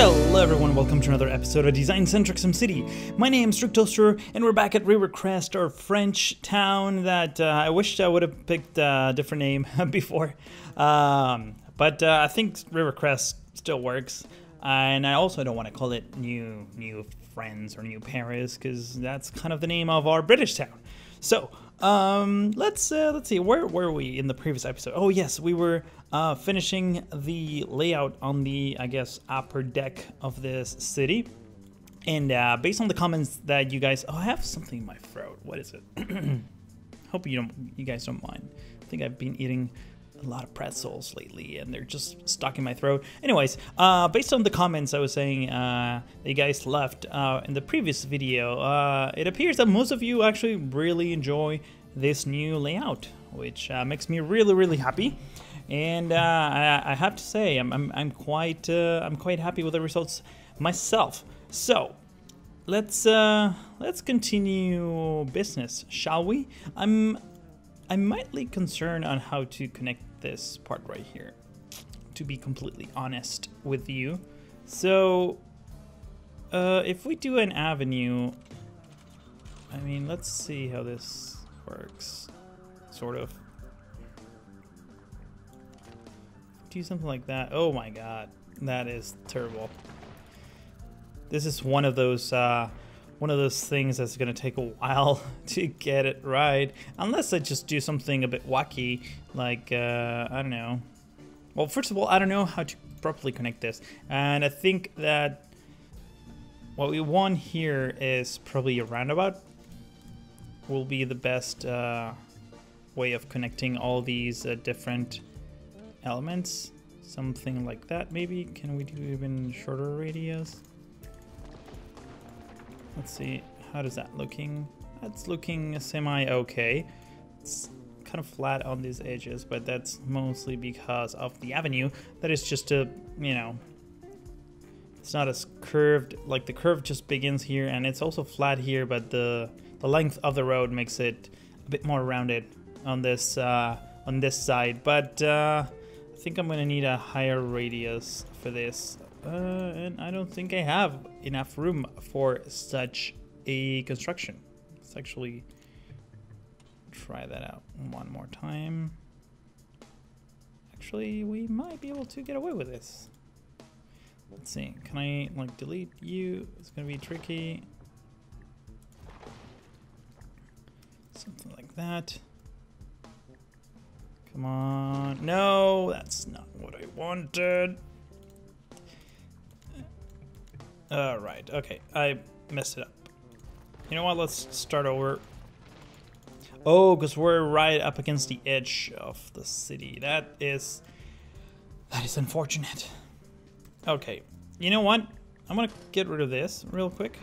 Hello everyone, welcome to another episode of Design Centric SimCity. My name is Toaster, and we're back at Rivercrest, our French town that I wished I would have picked a different name before. But I think Rivercrest still works. And I also don't want to call it New Friends or New Paris, because that's kind of the name of our British town. So, let's see, where were we in the previous episode? Oh yes, we were finishing the layout on the, I guess, upper deck of this city. And based on the comments that you guys, I have something in my throat. What is it? Hope you guys don't mind. I think I've been eating a lot of pretzels lately, and they're just stuck in my throat. Anyways, based on the comments I was saying that you guys left in the previous video, it appears that most of you actually really enjoy this new layout, which makes me really happy. And I have to say, I'm quite happy with the results myself. So let's continue business, shall we? I'm mildly concerned on how to connect this part right here, to be completely honest with you. So if we do an avenue, I mean, let's see how this works, sort of. Do something like that. Oh my god, that is terrible. This is one of those things that's gonna take a while to get it right, unless I just do something a bit wacky, like I don't know. Well, first of all, I don't know how to properly connect this, and I think that what we want here is probably a roundabout will be the best way of connecting all these different elements. Something like that, maybe. Can we do even shorter radius? Let's see, how does that looking? That's looking semi-okay. It's kind of flat on these edges, but that's mostly because of the avenue. That is just a, you know, it's not as curved, like the curve just begins here, and it's also flat here, but the length of the road makes it a bit more rounded on this side. But I think I'm gonna need a higher radius for this. And I don't think I have enough room for such a construction. Let's actually try that out one more time. Actually, we might be able to get away with this. Let's see, can I like delete you? It's gonna be tricky. Something like that. Come on. No, that's not what I wanted. Alright, okay, I messed it up. You know what, let's start over. Oh, because we're right up against the edge of the city. That is unfortunate. Okay, you know what? I'm gonna get rid of this real quick.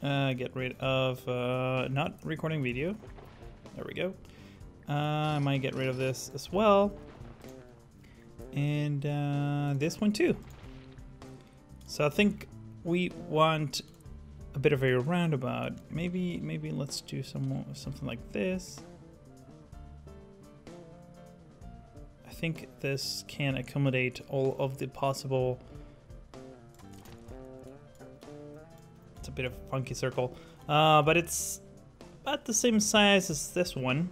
Get rid of not recording video. There we go. I might get rid of this as well. And this one too. So I think we want a bit of a roundabout. Maybe let's do something like this. I think this can accommodate all of the possible. It's a bit of a funky circle, but it's about the same size as this one.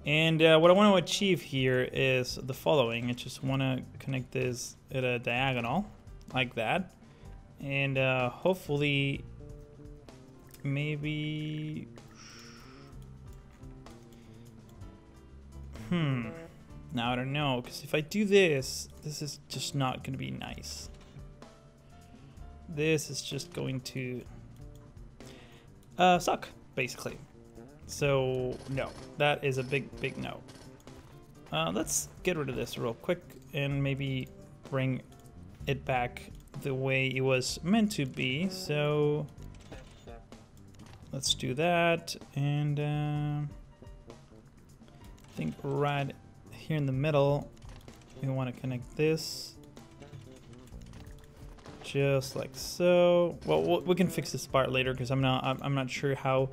And what I want to achieve here is the following. I just want to connect this at a diagonal like that, and hopefully maybe now I don't know, because if I do this is just not going to be nice. This is just going to suck, basically. So no, that is a big no. Let's get rid of this real quick and maybe bring it back the way it was meant to be. So let's do that, and I think right here in the middle we want to connect this just like so. Well, we can fix this part later, because I'm not sure how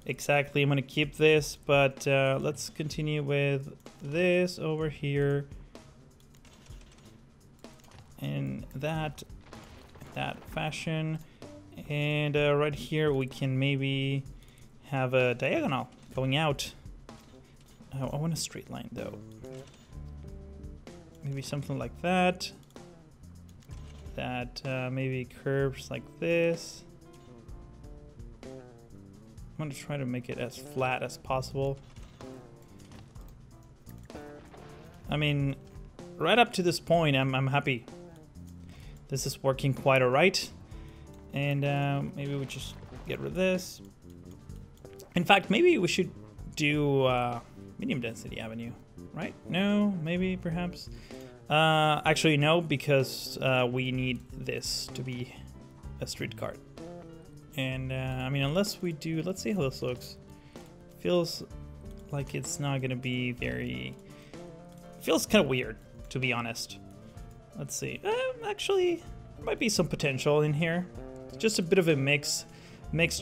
exactly I'm gonna keep this, but let's continue with this over here. in that fashion. And right here we can maybe have a diagonal going out. I want a straight line though. Maybe something like that. That maybe curves like this. I'm gonna try to make it as flat as possible. I mean, right up to this point, I'm happy. This is working quite alright. And maybe we just get rid of this. In fact, maybe we should do medium density avenue, right? No, maybe, perhaps. Actually, no, because we need this to be a streetcar. And I mean, unless we do, let's see how this looks. Feels like it's not gonna be very. Feels kind of weird, to be honest. Let's see. Actually, there might be some potential in here. Just a bit of a mixed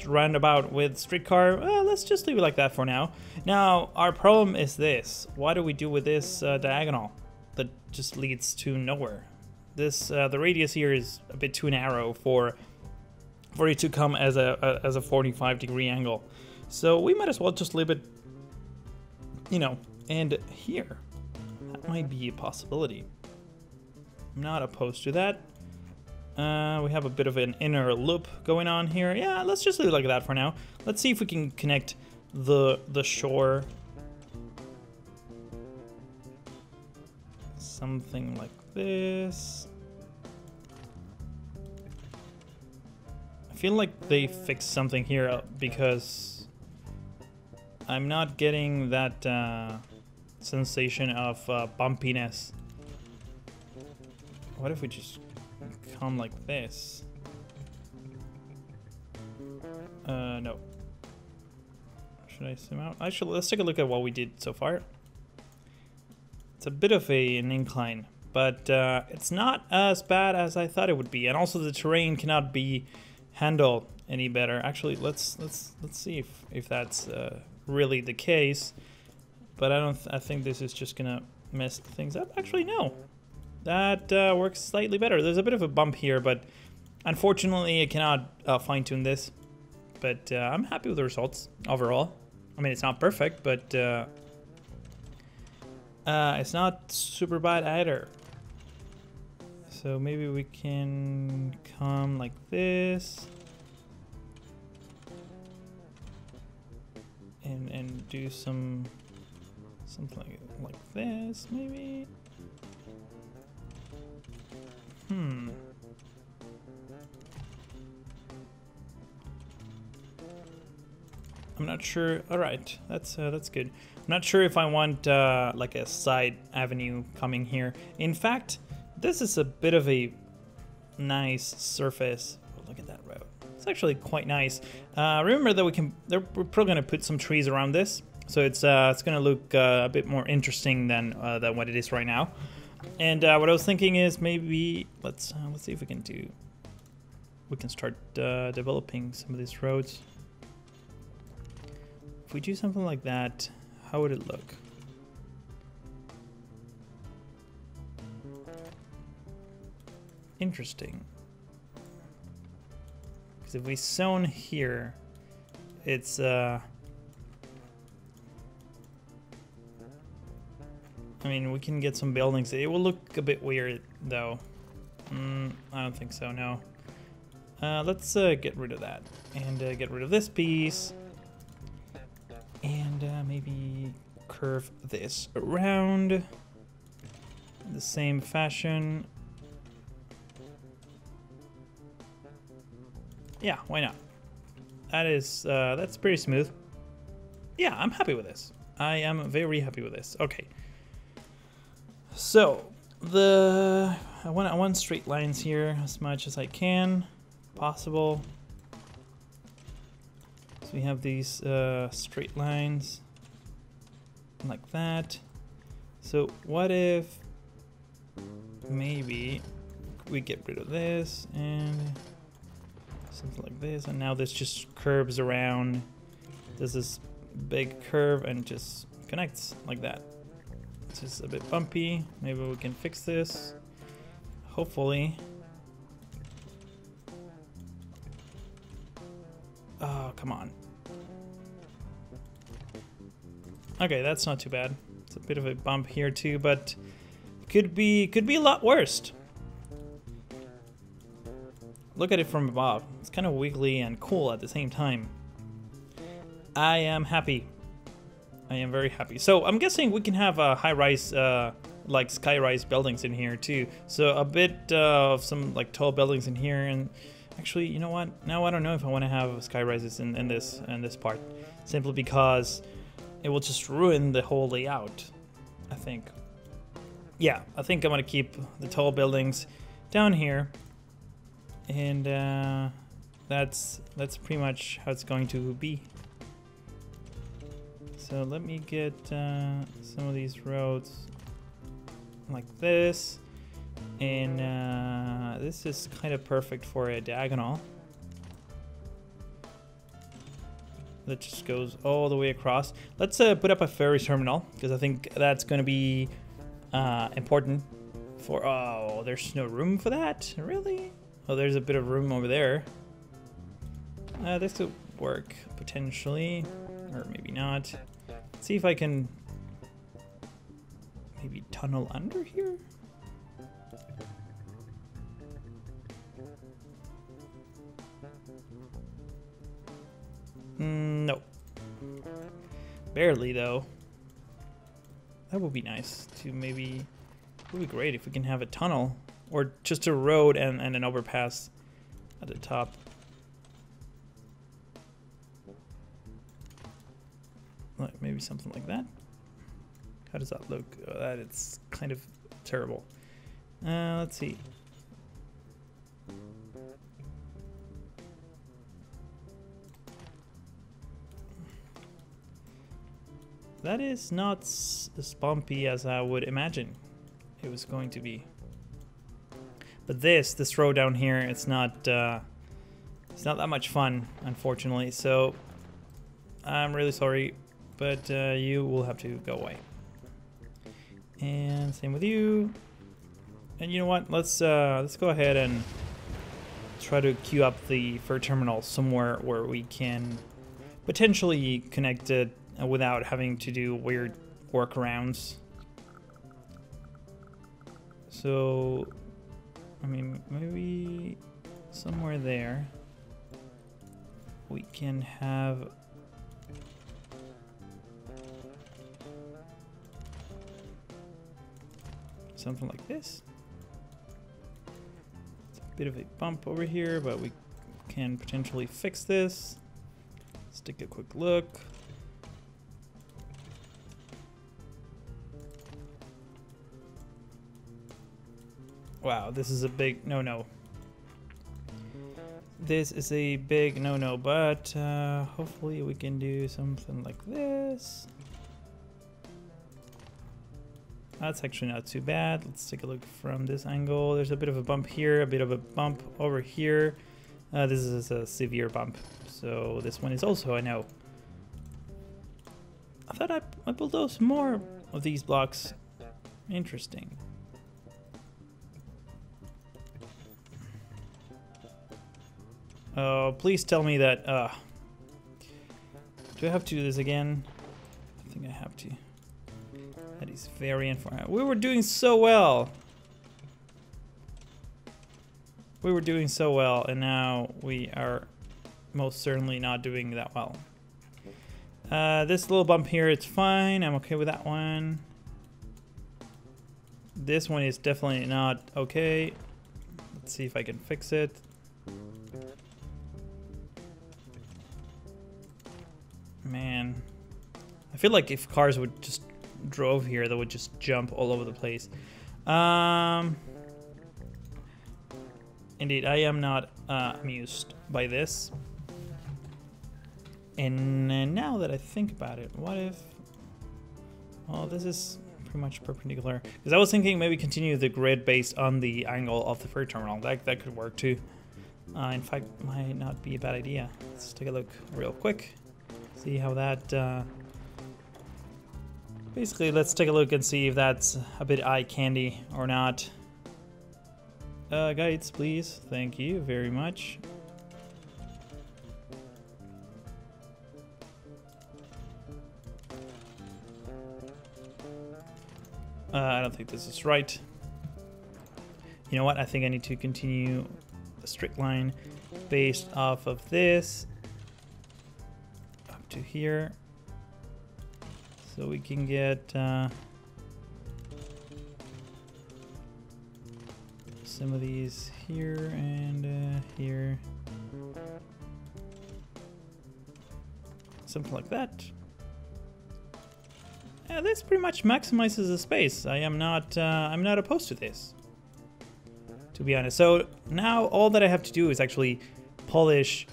roundabout with streetcar. Let's just leave it like that for now. Now, our problem is this. What do we do with this diagonal that just leads to nowhere? This the radius here is a bit too narrow for it to come as a 45-degree angle. So we might as well just leave it, you know, and here. That might be a possibility. I'm not opposed to that. We have a bit of an inner loop going on here. Yeah, let's just leave it like that for now. Let's see if we can connect the shore. Something like this. I feel like they fixed something here because I'm not getting that sensation of bumpiness. What if we just come like this? No. Should I zoom out? Actually, let's take a look at what we did so far. It's a bit of an incline, but it's not as bad as I thought it would be. And also the terrain cannot be handled any better. Actually, let's see if that's really the case. But I think this is just gonna mess things up. Actually, no. That works slightly better. There's a bit of a bump here, but unfortunately I cannot fine-tune this. But I'm happy with the results overall. I mean, it's not perfect, but it's not super bad either. So maybe we can come like this. And do something like this, maybe. I'm not sure. All right, that's good. I'm not sure if I want like a side avenue coming here. In fact, this is a bit of a nice surface. Oh, look at that road. It's actually quite nice. Remember that we're probably gonna put some trees around this, so it's gonna look a bit more interesting than what it is right now. And what I was thinking is maybe let's see if we can start developing some of these roads. If we do something like that, how would it look? Interesting. Because if we zone here, it's I mean, we can get some buildings. It will look a bit weird, though. I don't think so, no. Let's get rid of that. And get rid of this piece. And maybe curve this around in the same fashion. Yeah, why not? That's pretty smooth. Yeah, I'm happy with this. I am very happy with this. Okay. So I want straight lines here as much as I can possible. So we have these straight lines like that. So what if maybe we get rid of this and something like this, and now this just curves around. There's this big curve and just connects like that. It's just a bit bumpy. Maybe we can fix this. hopefully. Oh, come on. Okay, that's not too bad. It's a bit of a bump here too, but could be a lot worse. Look at it from above. It's kind of wiggly and cool at the same time. I am happy. I am very happy. So I'm guessing we can have a high-rise, like sky-rise buildings in here too. So a bit of some like tall buildings in here, and actually, you know what? Now I don't know if I want to have sky rises in this part, simply because it will just ruin the whole layout, I think. Yeah, I think I'm gonna keep the tall buildings down here, and that's pretty much how it's going to be. So let me get some of these roads like this. And this is kind of perfect for a diagonal that just goes all the way across. Let's put up a ferry terminal, because I think that's going to be important for... Oh, there's no room for that? Really? Oh, there's a bit of room over there. This could work, potentially. Or maybe not. Let's see if I can maybe tunnel under here? No. Barely, though. That would be nice to maybe... It would be great if we can have a tunnel. Or just a road and an overpass at the top. Like maybe something like that. How does that look? That it's kind of terrible. Let's see. That is not as bumpy as I would imagine it was going to be. But this road down here, it's not that much fun, unfortunately. So I'm really sorry, but you will have to go away. And same with you. And you know what? Let's go ahead and try to queue up the fur terminal somewhere where we can potentially connect it without having to do weird workarounds. So, I mean, maybe somewhere there we can have something like this. It's a bit of a bump over here, but we can potentially fix this. Let's take a quick look. Wow, this is a big no-no. This is a big no-no, but hopefully we can do something like this. That's actually not too bad. Let's take a look from this angle. There's a bit of a bump here, a bit of a bump over here. This is a severe bump, so this one is also a no. I thought I bulldozed more of these blocks. Interesting. Oh, please tell me that, do I have to do this again? I think I have to. That is very unfortunate. We were doing so well. We were doing so well, and now we are most certainly not doing that well. This little bump here, it's fine. I'm okay with that one. This one is definitely not okay. Let's see if I can fix it. Man, I feel like if cars would just drove here, they would just jump all over the place. Indeed, I am not amused by this. And now that I think about it, what if... Well, this is pretty much perpendicular. Because I was thinking maybe continue the grid based on the angle of the freight terminal. That could work too. In fact, might not be a bad idea. Let's take a look real quick. See how that... Basically, let's take a look and see if that's a bit eye candy or not. guides, please. Thank you very much. I don't think this is right. You know what? I think I need to continue a strict line based off of this up to here, so we can get some of these here and here, something like that. Yeah, this pretty much maximizes the space. I'm not opposed to this, to be honest. So now all that I have to do is actually polish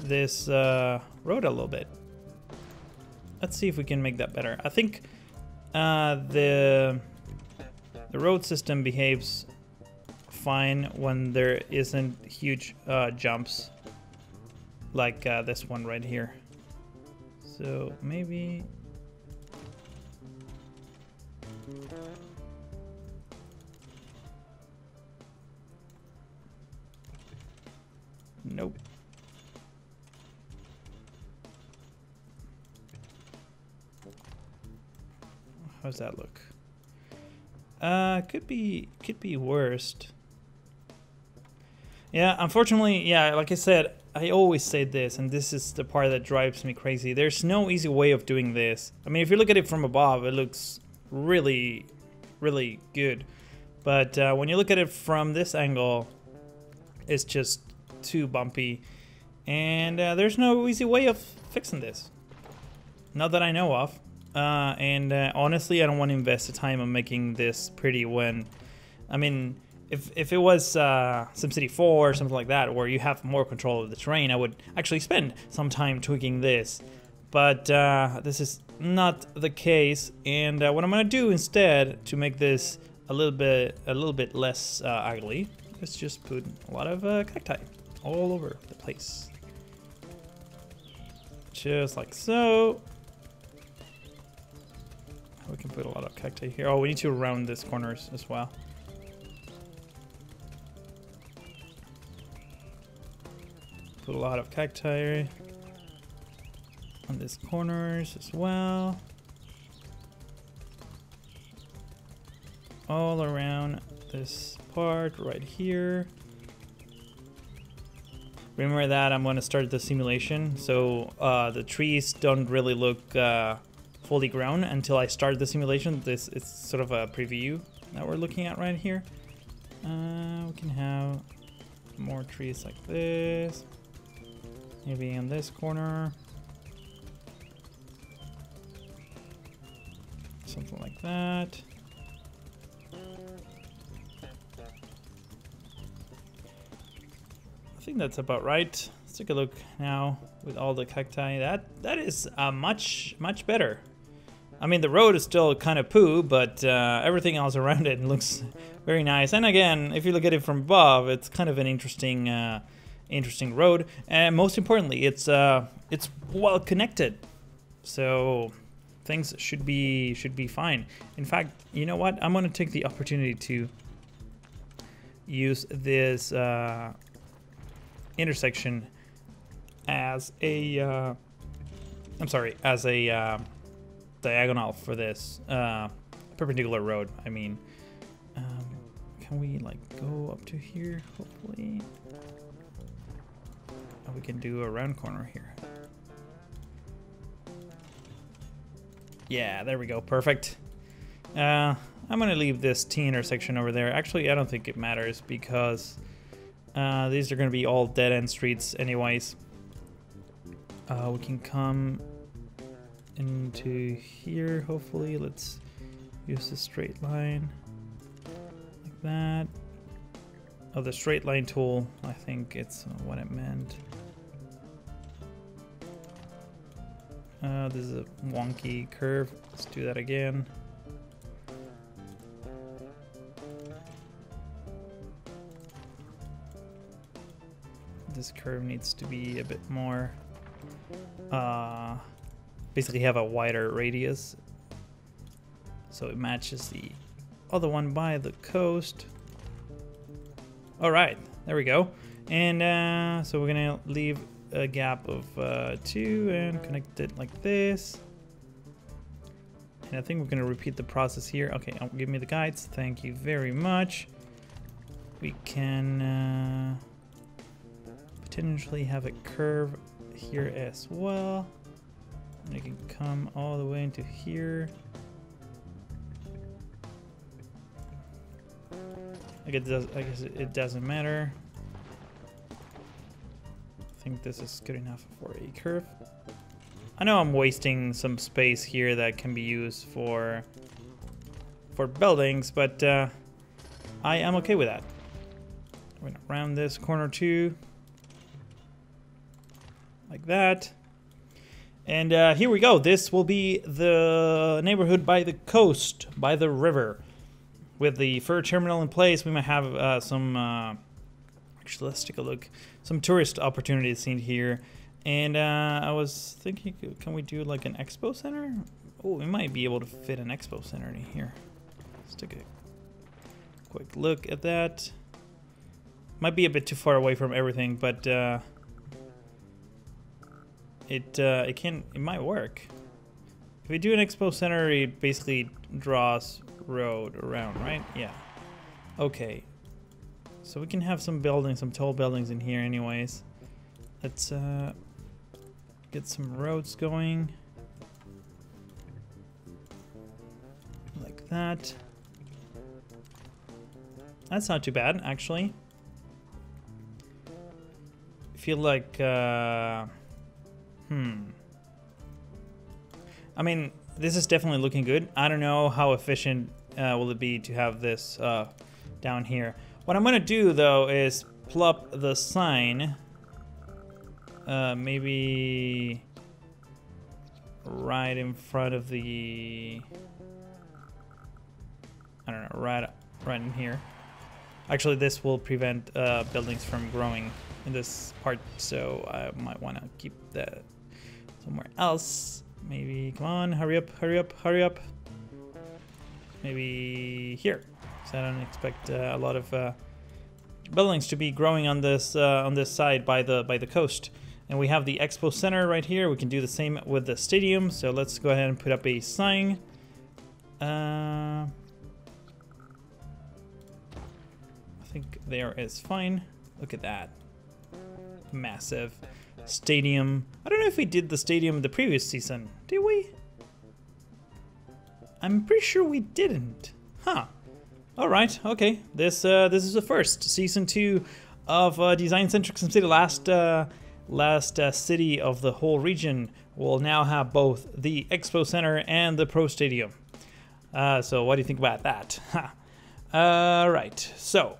this road a little bit. Let's see if we can make that better. I think the road system behaves fine when there isn't huge jumps like this one right here. So maybe. Nope. How's that look? Could be worst. Yeah, unfortunately, yeah, like I said, I always say this, and this is the part that drives me crazy. There's no easy way of doing this. I mean, if you look at it from above, it looks really, really good. But when you look at it from this angle, it's just too bumpy. And there's no easy way of fixing this. Not that I know of. Honestly, I don't want to invest the time on making this pretty when, I mean, if it was SimCity 4 or something like that, where you have more control of the terrain, I would actually spend some time tweaking this. But this is not the case, and what I'm gonna do instead to make this a little bit less ugly is just put a lot of cacti all over the place, just like so. We can put a lot of cacti here. Oh, we need to round these corners as well. Put a lot of cacti on these corners as well. All around this part right here. Remember that I'm going to start the simulation, so the trees don't really look fully grown until I start the simulation. This is sort of a preview that we're looking at right here. We can have more trees like this, maybe in this corner, something like that. I think that's about right. Let's take a look now with all the cacti. That is much better. I mean, the road is still kind of poo, but everything else around it looks very nice. And again, if you look at it from above, it's kind of an interesting road. And most importantly, it's well connected, so things should be fine. In fact, you know what? I'm gonna take the opportunity to use this intersection as a diagonal for this perpendicular road. I mean, can we like go up to here? Hopefully, oh, we can do a round corner here. Yeah, there we go. Perfect. I'm gonna leave this T intersection over there. Actually, I don't think it matters because these are gonna be all dead end streets anyways. We can come into here, hopefully. Let's use the straight line like that. Oh, the straight line tool, I think it's what it meant. This is a wonky curve. Let's do that again. This curve needs to be a bit more basically have a wider radius so it matches the other one by the coast. All right, there we go. And so we're gonna leave a gap of 2 and connect it like this. And I think we're gonna repeat the process here. Okay, give me the guides. Thank you very much. We can potentially have a curve here as well. And it can come all the way into here. I guess it doesn't matter. I think this is good enough for a curve. I know I'm wasting some space here that can be used for buildings, but I am okay with that. We're gonna round this corner too, like that. And here we go. This will be the neighborhood by the coast, by the river. With the fur terminal in place, we might have some, actually let's take a look, some tourist opportunities seen here. And I was thinking, can we do like an expo center? Oh, we might be able to fit an expo center in here. Let's take a quick look at that. Might be a bit too far away from everything, but it might work. If we do an expo center, it basically draws road around, right? Yeah. Okay. So we can have some buildings, some tall buildings in here anyways. Let's get some roads going. Like that. That's not too bad, actually. I feel like, I mean, this is definitely looking good. I don't know how efficient will it be to have this down here. What I'm gonna do though is plop the sign maybe right in front of the, I don't know, right in here. Actually, this will prevent buildings from growing in this part, so I might want to keep that somewhere else. Maybe, come on, hurry up, hurry up, hurry up. Maybe here. So I don't expect a lot of buildings to be growing on this side by the coast. And we have the expo center right here. We can do the same with the stadium. So let's go ahead and put up a sign. I think there is fine. Look at that. Massive stadium. I don't know if we did the stadium the previous season. Did we? I'm pretty sure we didn't. Huh. All right. Okay. This is the first season 2 of Design Centric SimCity. Last city of the whole region will now have both the Expo Center and the Pro Stadium. So what do you think about that? Right. So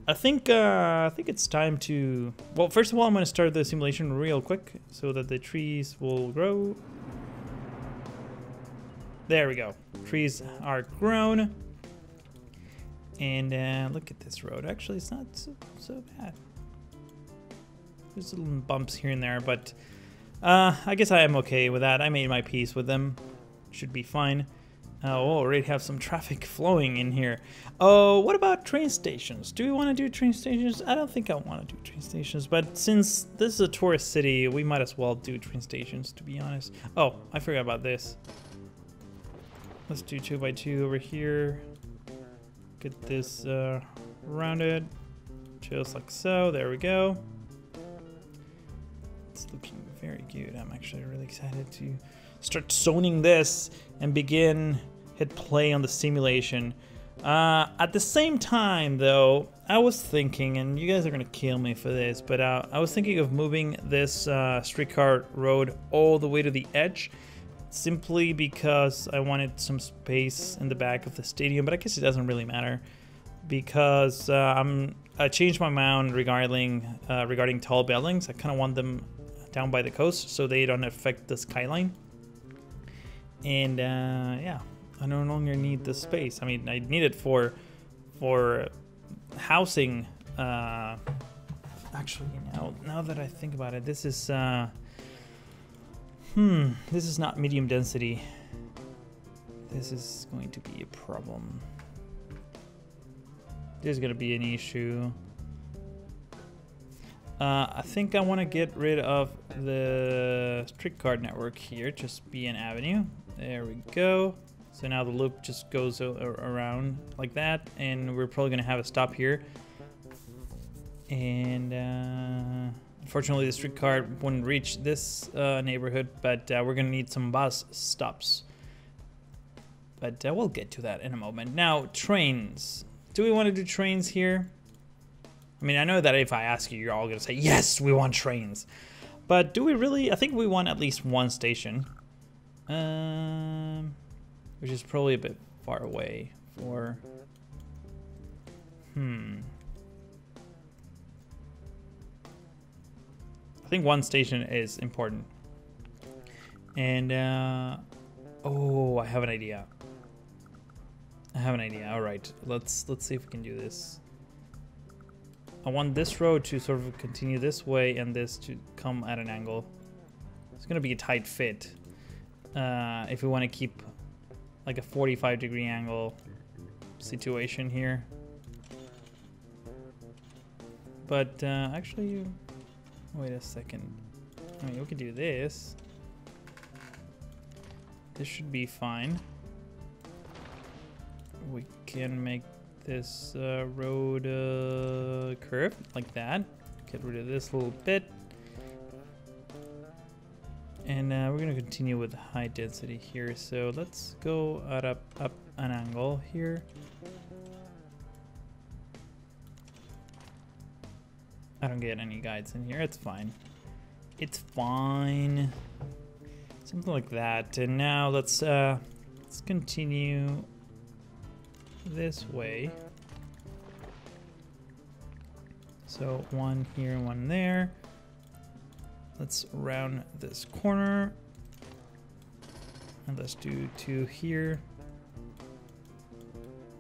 I think it's time to. Well, first of all, I'm going to start the simulation real quick so that the trees will grow. There we go. Trees are grown. And look at this road. Actually, it's not so bad. There's little bumps here and there, but I guess I am okay with that. I made my peace with them. Should be fine. We'll already have some traffic flowing in here. Oh, what about train stations? Do we want to do train stations? I don't think I want to do train stations, but since this is a tourist city, we might as well do train stations, to be honest. Oh, I forgot about this. Let's do 2x2 over here. Get this rounded, just like so. There we go. It's looking very good. I'm actually really excited to start zoning this and hit play on the simulation. At the same time, though, I was thinking, and you guys are gonna kill me for this, but I was thinking of moving this streetcar road all the way to the edge, simply because I wanted some space in the back of the stadium. But I guess it doesn't really matter because I changed my mind regarding tall buildings. I kind of want them down by the coast so they don't affect the skyline. And yeah, I no longer need the space. I mean, I need it for housing. Actually, now that I think about it, this is this is not medium density. This is going to be a problem. There's going to be an issue. I think I want to get rid of the streetcar network here. Just be an avenue. There we go. So now the loop just goes around like that, and we're probably gonna have a stop here. And unfortunately, the streetcar wouldn't reach this neighborhood, but we're gonna need some bus stops. But we'll get to that in a moment. Now, trains. Do we want to do trains here? I mean, I know that if I ask you, you're all gonna say, yes, we want trains. But do we really? I think we want at least one station. Which is probably a bit far away for... I think one station is important. And, oh, I have an idea. All right, let's see if we can do this. I want this road to sort of continue this way and this to come at an angle. It's gonna be a tight fit. If we want to keep like a 45-degree angle situation here. But actually, wait a second. I mean, we could do this. This should be fine. We can make this road curve like that. Get rid of this little bit. And we're gonna continue with high density here. So let's go up an angle here. I don't get any guides in here. It's fine. It's fine. Something like that. And now let's continue this way. So one here and one there. Let's round this corner. And let's do two here.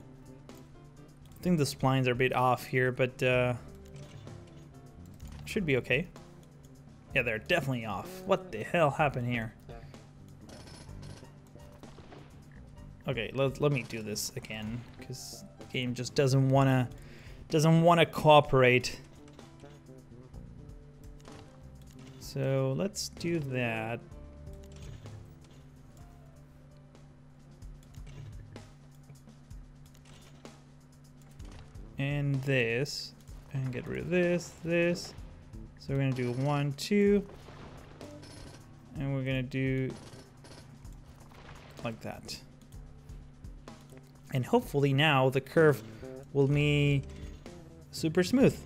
I think the splines are a bit off here, but should be okay. Yeah, they're definitely off. What the hell happened here? Okay, let me do this again, because the game just doesn't wanna cooperate. So let's do that. And this, and get rid of this. So we're gonna do 1, 2, and we're gonna do like that. And hopefully now the curve will be super smooth.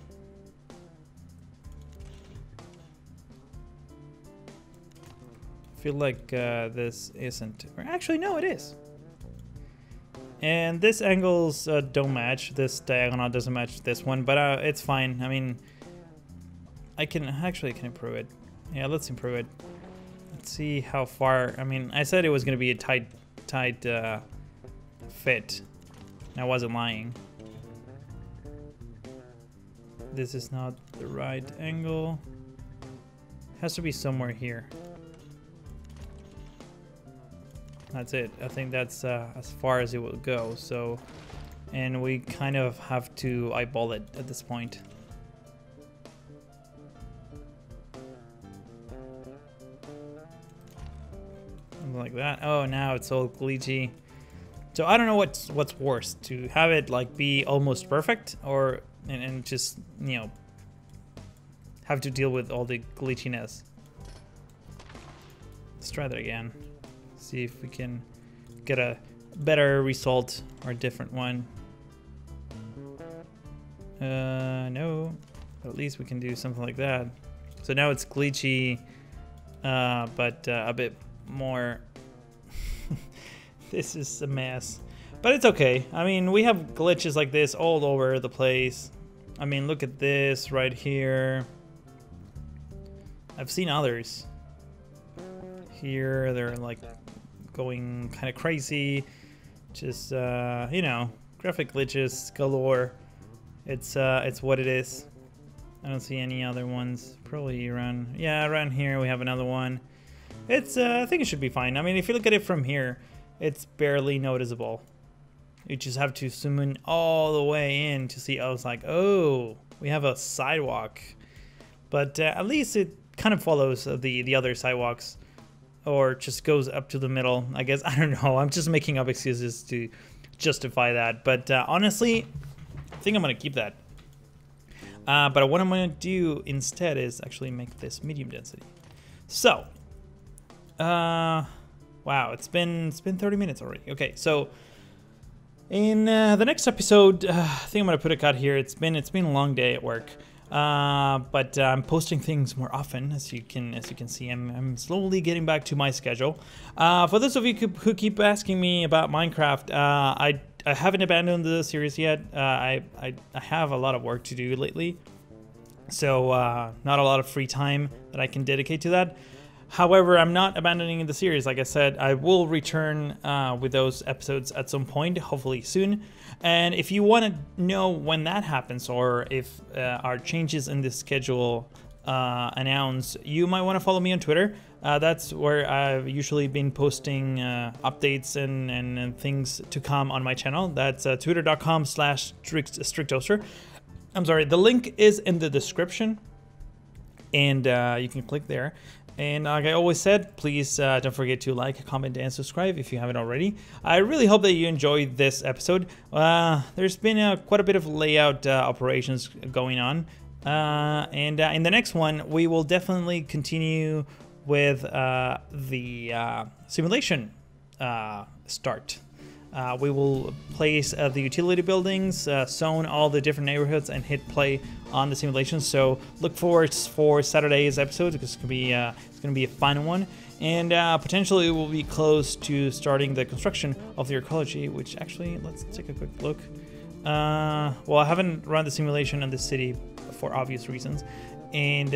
I feel like this isn't, or actually no, it is. And this angles don't match. This diagonal doesn't match this one, but it's fine. I mean, I can improve it. Yeah, let's improve it. Let's see how far. I mean, I said it was gonna be a tight fit. I wasn't lying. This is not the right angle. It has to be somewhere here. That's it. I think that's as far as it will go. So, and we kind of have to eyeball it at this point. Something like that. Oh, now it's all glitchy. So I don't know what's worse, to have it like be almost perfect, or and just, you know, have to deal with all the glitchiness. Let's try that again. See if we can get a better result or a different one. No, but at least we can do something like that. So now it's glitchy, but a bit more. This is a mess, but it's okay. I mean, we have glitches like this all over the place. I mean, look at this right here. I've seen others. Here, they're like going kind of crazy. Just, you know, graphic glitches galore. It's what it is. I don't see any other ones. Probably around, yeah, around here we have another one. It's, I think it should be fine. I mean, if you look at it from here, it's barely noticeable. You just have to zoom in all the way in to see. I was like, oh, we have a sidewalk. but at least it kind of follows the other sidewalks, or just goes up to the middle, I guess. I don't know. I'm just making up excuses to justify that. But honestly, I think I'm going to keep that. But what I'm going to do instead is actually make this medium density. So, wow, it's been 30 minutes already. Okay, so in the next episode, I think I'm going to put a cut here. It's been a long day at work. But I'm posting things more often, as you can see. I'm slowly getting back to my schedule. For those of you who keep asking me about Minecraft, I haven't abandoned the series yet. I have a lot of work to do lately, so not a lot of free time that I can dedicate to that. However, I'm not abandoning the series. Like I said, I will return with those episodes at some point, hopefully soon. And if you want to know when that happens, or if our changes in the schedule announce, you might want to follow me on Twitter. That's where I've usually been posting updates and things to come on my channel. That's twitter.com/strictoaster. I'm sorry, the link is in the description, and you can click there. And like I always said, please don't forget to like, comment, and subscribe if you haven't already. I really hope that you enjoyed this episode. There's been quite a bit of layout operations going on. And in the next one, we will definitely continue with the simulation start. We will place the utility buildings, zone all the different neighborhoods, and hit play on the simulation. So look forward for Saturday's episode, because it's gonna be a fun one, and potentially we'll be close to starting the construction of the ecology. Which actually, let's take a quick look. Well, I haven't run the simulation on the city for obvious reasons, and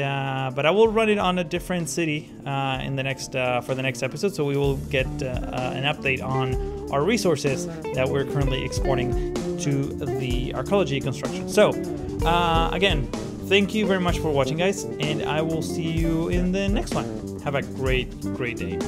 but I will run it on a different city in the next for the next episode. So we will get an update on our resources that we're currently exporting to the archaeology construction. So again, thank you very much for watching, guys, and I will see you in the next one. Have a great day.